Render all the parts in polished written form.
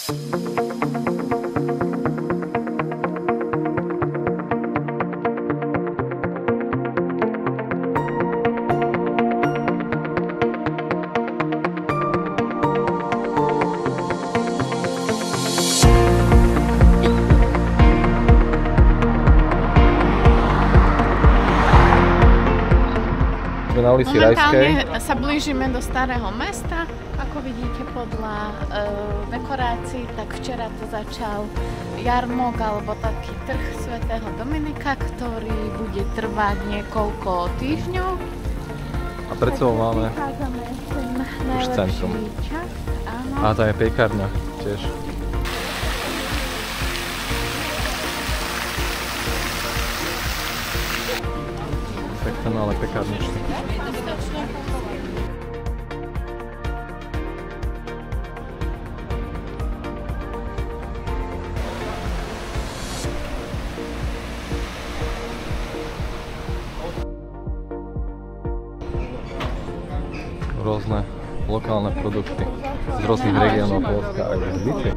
Na ulici Rajskej. Momentálne sa blížime do Starého mesta. Ako vidíte podľa dekorácií, tak včera to začal jarmok alebo taký trh svätého Dominika, ktorý bude trvať niekoľko týždňov. A pred sebou máme už centrum. A tam je pekárňa tiež. Pekné malé pekárničky. Rôzne lokálne produkty z rôznych regiónov Poľska aj z Litvy.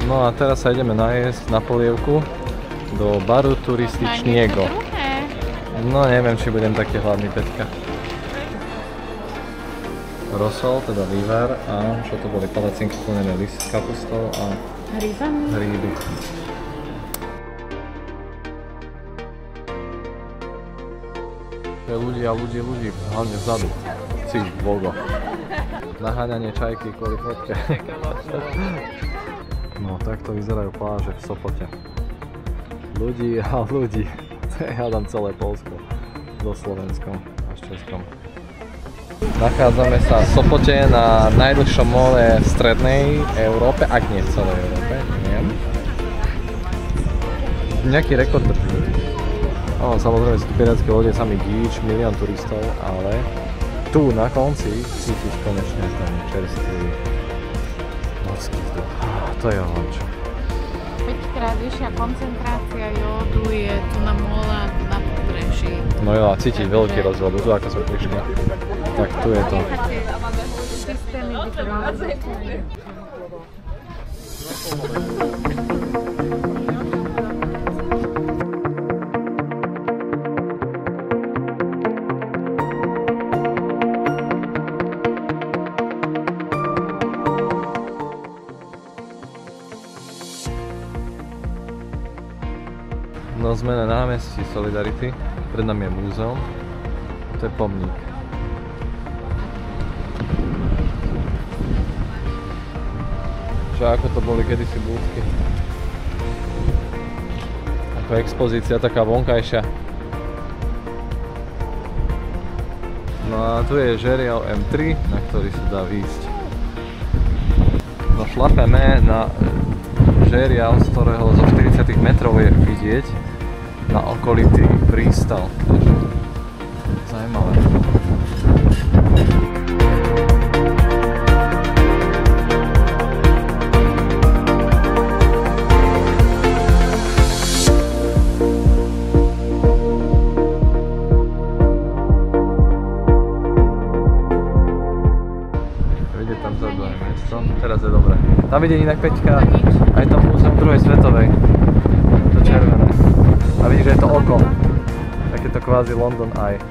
No a teraz sa ideme najesť na polievku do baru turističniego. No neviem, či budem taký hladný, Peťka. Rosol, teda vývar a čo to boli? Palacinky plnené s kapustou a hríby. Ľudí, hlavne vzadu. Si, Volgo. Naháňanie čajky kvôli fotke. No takto vyzerajú pláže v Sopote. Ľudí a ľudí. To je hádam celé Poľsko. So Slovenskom a s Českom. Nachádzame sa v Sopote na najdlhšom mole v strednej Európe, ak nie v celej Európe, neviem. Nejaký rekord drží. Samozrejme sú tu pirátske lode, samý gíč, milión turistov, ale tu na konci cítiš konečne ten čerstvý morský vzduch. To je čo. 5-krát vyššia koncentrácia jódu je tu na mole na pobreží. No jo, a cítiť veľký rozdiel, tu ako sme prišli. Tak tu je to. No sme na námestí Solidarity, pred nami je múzeum, to je pomník. Čo ako to boli kedysi búdky. Ako expozícia taká vonkajšia. No a tu je žeriav M3, na ktorý sa dá výjsť. No šlapeme na žeriav, z ktorého zo 40 metrov je vidieť na okolitý prístav. Takže zaujímavé. Vidieť tam vzadu aj miesto. Teraz je dobré. Tam vidieť inak Peťka aj to múzeum druhej svetovej. To červené. A vidíš, že je to oko. Takéto kvázi London Eye.